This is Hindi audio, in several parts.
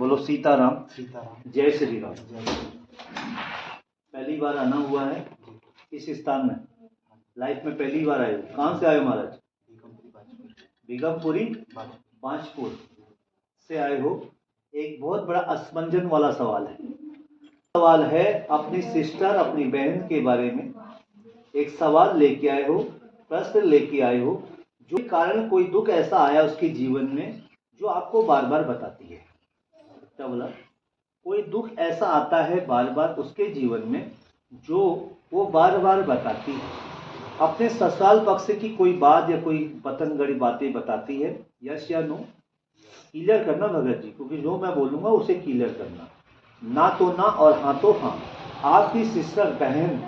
बोलो सीताराम। सीताराम। जय श्री राम। जय श्री राम। पहली बार आना हुआ है इस स्थान में, लाइफ में पहली बार आए हो। कहाँ से आए हो महाराज? बेगमपुरी बाजपुर से आए हो। एक बहुत बड़ा असमंजन वाला सवाल है। सवाल है अपनी सिस्टर, अपनी बहन के बारे में एक सवाल लेके आए हो, प्रश्न लेके आए हो, जो कारण कोई दुख ऐसा आया उसके जीवन में जो आपको बार बार बताती है। क्या बोला? कोई दुख ऐसा आता है बार बार उसके जीवन में जो वो बार बार बताती है। अपने ससुराल पक्ष की कोई बात या कोई पतंगड़ी बातें बताती है। यस या नो? क्लियर करना भगत जी, क्योंकि जो मैं बोलूंगा उसे क्लियर करना। ना तो ना और हाँ तो हाँ। आपकी सिस्टर बहन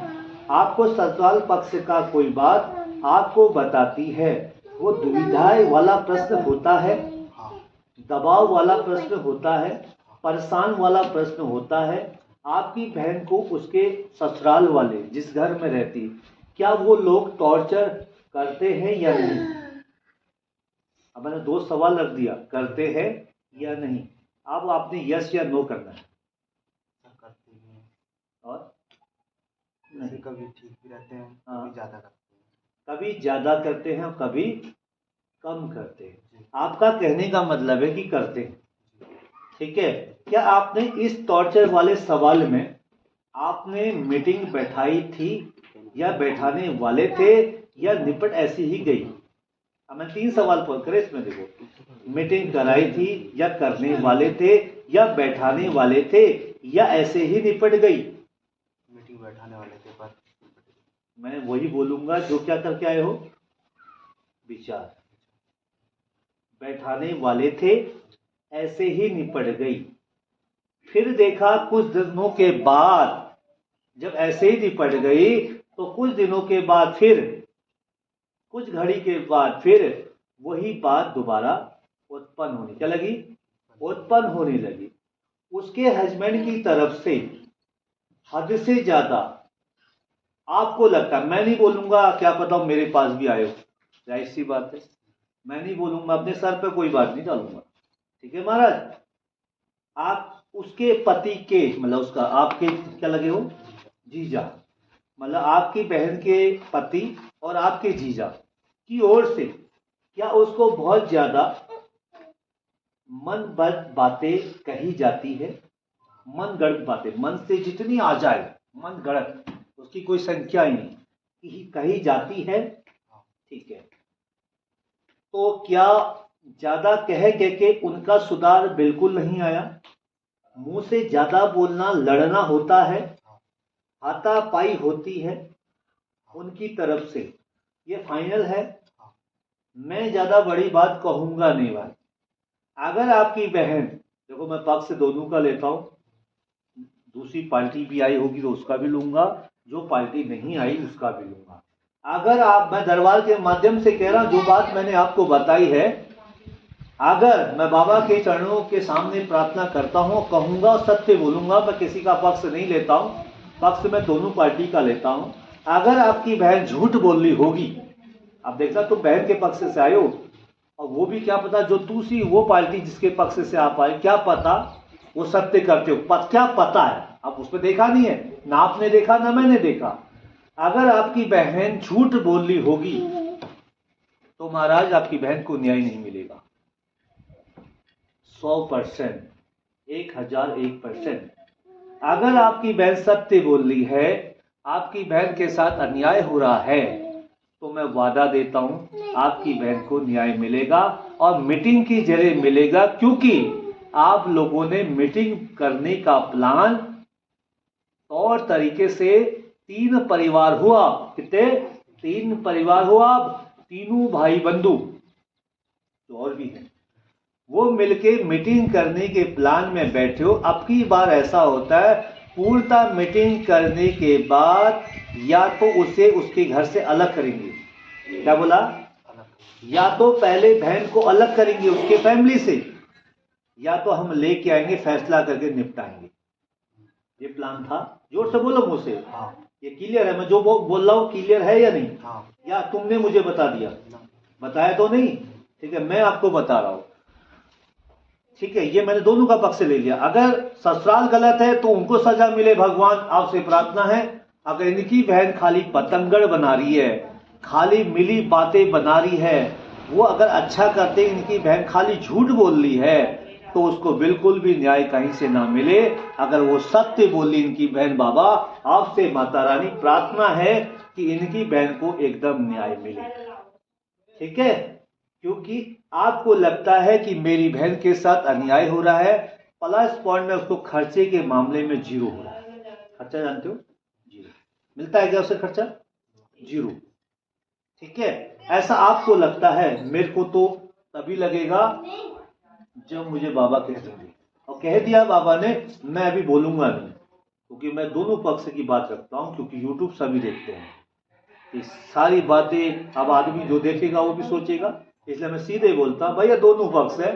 आपको ससुराल पक्ष का कोई बात आपको बताती है। वो दुविधाएं वाला प्रश्न होता है, दबाव वाला प्रश्न होता है, परेशान वाला प्रश्न होता है। आपकी बहन को उसके ससुराल वाले जिस घर में रहती, क्या वो लोग टॉर्चर करते हैं या नहीं? अब मैंने दो सवाल रख दिया, करते हैं या नहीं। अब आपने यस या नो करना है। करते हैं और नहीं, कभी ठीक भी रहते हैं, कभी ज्यादा करते हैं। कभी ज्यादा करते हैं और कभी कम करते हैं। आपका कहने का मतलब है कि करते हैं, ठीक है। क्या आपने इस टॉर्चर वाले सवाल में आपने मीटिंग बैठाई थी या बैठाने वाले थे या निपट ऐसी ही गई? अब मैं 3 सवाल पूछ करे इसमें। देखो, मीटिंग कराई थी या करने वाले थे या बैठाने वाले थे या ऐसे ही निपट गई? मीटिंग बैठाने वाले थे पर मैं वही बोलूंगा जो क्या करके आए हो, विचार। बैठाने वाले थे, ऐसे ही निपट गई। फिर देखा कुछ दिनों के बाद, जब ऐसे ही निपट गई तो कुछ दिनों के बाद फिर, कुछ घड़ी के बाद फिर वही बात दोबारा उत्पन्न होने क्या लगी? उत्पन्न होने लगी। उसके हस्बैंड की तरफ से हद से ज्यादा आपको लगता, मैं नहीं बोलूंगा, क्या पता हो मेरे पास भी आए हो, जाहिर सी बात है। मैं नहीं बोलूंगा, अपने सर पे कोई बात नहीं डालूंगा, ठीक है महाराज। आप उसके पति के, मतलब उसका आपके क्या लगे हो? जीजा। मतलब आपकी बहन के पति और आपके जीजा की ओर से क्या उसको बहुत ज्यादा मन बद बातें कही जाती है? मन गढ़ंत बातें, मन से जितनी आ जाए, मन गढ़ंत, उसकी कोई संख्या ही नहीं, कही जाती है, ठीक है। तो क्या ज्यादा कह के उनका सुधार बिल्कुल नहीं आया? मुंह से ज्यादा बोलना, लड़ना होता है, हाथापाई होती है उनकी तरफ से, ये फाइनल है। मैं ज्यादा बड़ी बात कहूंगा नहीं भाई। अगर आपकी बहन, देखो मैं पक्ष दोनों का लेता हूं, दूसरी पार्टी भी आई होगी तो उसका भी लूंगा, जो पार्टी नहीं आई उसका भी लूंगा। अगर आप, मैं दरबार के माध्यम से कह रहा हूं, जो बात मैंने आपको बताई है, अगर मैं बाबा के चरणों के सामने प्रार्थना करता हूं, कहूंगा, सत्य बोलूंगा, मैं किसी का पक्ष नहीं लेता हूं, पक्ष मैं दोनों पार्टी का लेता हूं। अगर आपकी बहन झूठ बोल रही होगी, अब देखना तुम बहन के पक्ष से आए हो, और वो भी क्या पता जो दूसरी वो पार्टी जिसके पक्ष से आप आए, क्या पता वो सत्य करते हो, क्या पता है, अब उसमें देखा नहीं है ना, आपने देखा ना मैंने देखा। अगर आपकी बहन झूठ बोल रही होगी तो महाराज आपकी बहन को न्याय नहीं मिलेगा। 100%, 1001%। अगर आपकी बहन सत्य बोल रही है, आपकी बहन के साथ अन्याय हो रहा है, तो मैं वादा देता हूं आपकी बहन को न्याय मिलेगा, और मीटिंग की जरिए मिलेगा, क्योंकि आप लोगों ने मीटिंग करने का प्लान और तरीके से, 3 परिवार हुआ, कितने? 3 परिवार हुआ, तीनों भाई बंधु तो और भी हैं, वो मिलके मीटिंग करने के प्लान में बैठे हो। अब की बार ऐसा होता है, पूर्णतः मीटिंग करने के बाद या तो उसे उसके घर से अलग करेंगे, क्या बोला? या तो पहले बहन को अलग करेंगे उसके फैमिली से, या तो हम लेके आएंगे, फैसला करके निपटाएंगे। ये प्लान था। जोर से बोलो मुझसे। ये क्लियर है? मैं जो बोल रहा हूँ क्लियर है या नहीं? या तुमने मुझे बता दिया? बताया तो नहीं, ठीक है, मैं आपको बता रहा हूं। ठीक है, ये मैंने दोनों का पक्ष ले लिया। अगर ससुराल गलत है तो उनको सजा मिले, भगवान आपसे प्रार्थना है। अगर इनकी बहन खाली पतंगड़ बना रही है, खाली मिली बातें बना रही है, वो अगर अच्छा करते इनकी बहन खाली झूठ बोल रही है, तो उसको बिल्कुल भी न्याय कहीं से ना मिले। अगर वो सत्य बोली इनकी बहन, बाबा आपसे माता रानी प्रार्थना है कि इनकी बहन को एकदम न्याय मिले, ठीक है। क्योंकि आपको लगता है कि मेरी बहन के साथ अन्याय हो रहा है, प्लस पॉइंट में उसको खर्चे के मामले में जीरो हो रहा है। खर्चा जानते हो, जीरो मिलता है क्या उसे खर्चा, जीरो, ठीक है। ऐसा आपको लगता है, मेरे को तो तभी लगेगा जब मुझे बाबा कह देंगे, और कह दिया बाबा ने, मैं अभी बोलूंगा नहीं, क्योंकि मैं दोनों पक्ष की बात रखता हूं, क्योंकि यूट्यूब सभी देखते हैं। ये सारी बातें अब आदमी जो देखेगा वो भी सोचेगा, इसलिए मैं सीधे बोलता हूं भैया दोनों पक्ष है।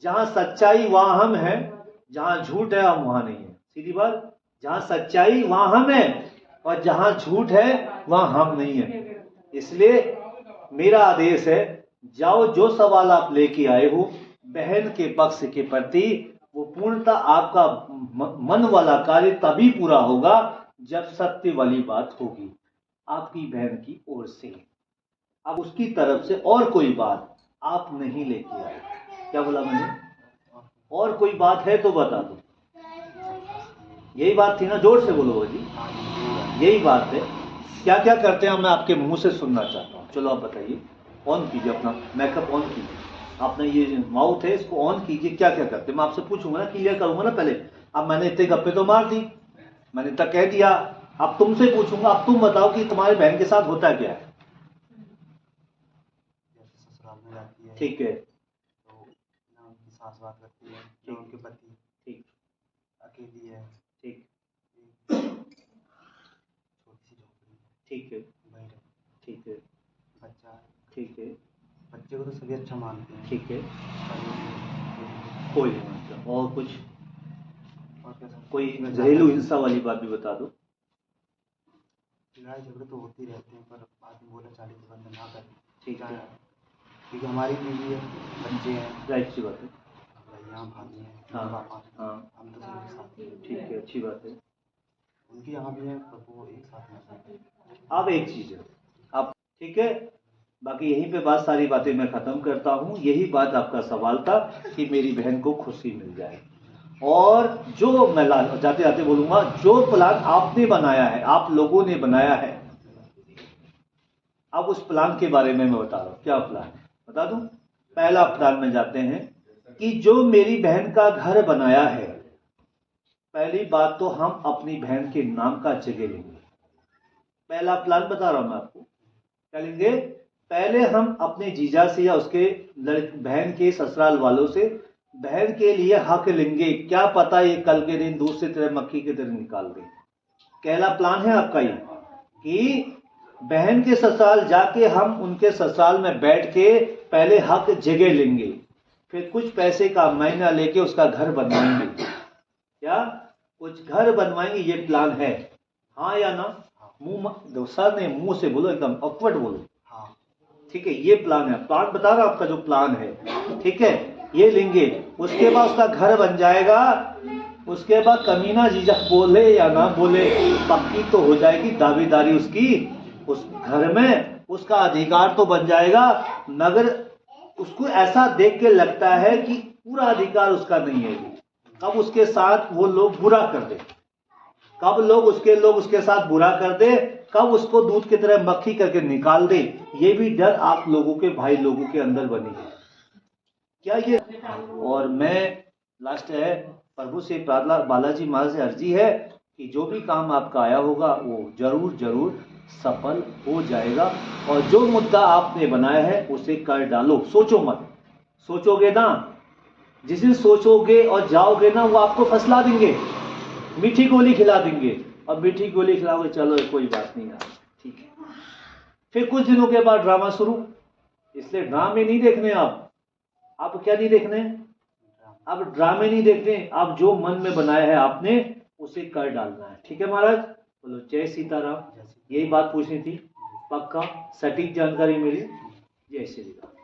जहां सच्चाई वहां हम हैं, जहां झूठ है हम वहां नहीं है। सीधी बात, जहां सच्चाई वहां हम है और जहां झूठ है वहां हम नहीं है। इसलिए मेरा आदेश है, जाओ जो सवाल आप लेके आए हो बहन के पक्ष के प्रति, वो पूर्णतः आपका मन वाला कार्य तभी पूरा होगा जब सत्य वाली बात होगी आपकी बहन की ओर से। अब उसकी तरफ से और कोई बात आप नहीं लेके आए। क्या बोला मैंने, और कोई बात है तो बता दो। यही बात थी ना, जोर से बोलो जी, यही बात है। क्या क्या करते हैं मैं आपके मुंह से सुनना चाहता हूँ। चलो आप बताइए, ऑन कीजिए अपना मेकअप, ऑन कीजिए अपना ये माउथ है इसको ऑन कीजिए। क्या क्या करते हैं मैं आपसे पूछूंगा ना, क्लियर करूंगा ना पहले। अब मैंने इतने गप्पे तो मार दी, मैंने इतना कह दिया, अब तुमसे पूछूंगा, अब तुम बताओ कि तुम्हारे बहन के साथ होता क्या है। ससुराल में जाती है, ठीक है, तो ना उनकी सास बात करती है, ना उनके पति, ठीक, अकेली है, ठीक, छोटी सी झोपड़ी, ठीक है, भाई, ठीक है, बच्चा है, ठीक है, बच्चे को तो सभी अच्छा मानते हैं, ठीक है, पर कोई नहीं मतलब। और कुछ, और क्या, कोई घरेलू हिंसा वाली बात भी बता दो। लड़ाई झगड़े तो होते ही रहते हैं, पर आदमी बोला चाली के बंद ना करें, ठीक है, क्योंकि हमारी बीवी है, बच्चे हैं, राइट, अच्छी बात है। भैया भाभी हैं, हाँ, पापा हैं, हाँ, हम तो सबके साथ हैं। ठीक है, अच्छी बात है। उनकी यहाँ भी है, पर वो एक साथ में हैं। अब एक चीज है, आप ठीक है, बाकी यहीं पे बात, सारी बातें मैं खत्म करता हूं। यही बात आपका सवाल था कि मेरी बहन को खुशी मिल जाए। और जो मैं जाते जाते बोलूंगा, जो प्लान आपने बनाया है, आप लोगों ने बनाया है, अब उस प्लान के बारे में मैं बता रहा हूं। क्या प्लान है बता दूं। पहला प्लान में जाते हैं कि जो मेरी बहन का घर बनाया है, पहली बात तो हम अपनी बहन के नाम का जगह लेंगे। पहला प्लान बता रहा हूं मैं आपको, क्या लेंगे। पहले हम अपने जीजा से या उसके बहन के ससुराल वालों से बहन के लिए हक लेंगे। क्या पता ये कल के दिन दूध से तरह मक्खी की तरह निकाल दे। पहला प्लान है आपका ये कि बहन के ससुराल जाके हम उनके ससुराल में बैठ के पहले हक जगह लेंगे, फिर कुछ पैसे का महीना लेके उसका घर बनवाएंगे। क्या कुछ घर बनवाएंगे, ये प्लान है, हाँ या ना। मुंह सर ने मुंह से बोलो, एकदम ऑकवर्ड बोलो। हाँ, ठीक है, ये प्लान है, प्लान बता रहा आपका जो प्लान है, ठीक है, ये लेंगे। उसके बाद उसका घर बन जाएगा, उसके बाद कमीना जीजा बोले या ना बोले, पक्की तो हो जाएगी दावेदारी उसकी उस घर में, उसका अधिकार तो बन जाएगा। मगर उसको ऐसा देख के लगता है कि पूरा अधिकार उसका नहीं है। कब उसके साथ वो लोग बुरा कर दे, कब लोग उसके साथ बुरा कर दे, कब उसको दूध की तरह मक्खी करके निकाल दे, ये भी डर आप लोगों के भाई लोगों के अंदर बनी है क्या ये। और मैं लास्ट है, प्रभु से प्रार्थना, बालाजी महाराज से अर्जी है कि जो भी काम आपका आया होगा वो जरूर जरूर सफल हो जाएगा। और जो मुद्दा आपने बनाया है उसे कर डालो, सोचो मत। सोचोगे ना, जिस दिन सोचोगे और जाओगे ना, वो आपको फसला देंगे, मीठी गोली खिला देंगे। और मीठी गोली खिलाओगे, चलो कोई बात नहीं यार, ठीक है। फिर कुछ दिनों के बाद ड्रामा शुरू। इसलिए ड्रामे नहीं देखने आप क्या नहीं देखने, अब ड्रामे नहीं देखने, आप जो मन में बनाया है आपने उसे कर डालना है। ठीक है महाराज, बोलो जय सीताराम। यही बात पूछनी थी, पक्का सटीक जानकारी मिली। जय श्री राम।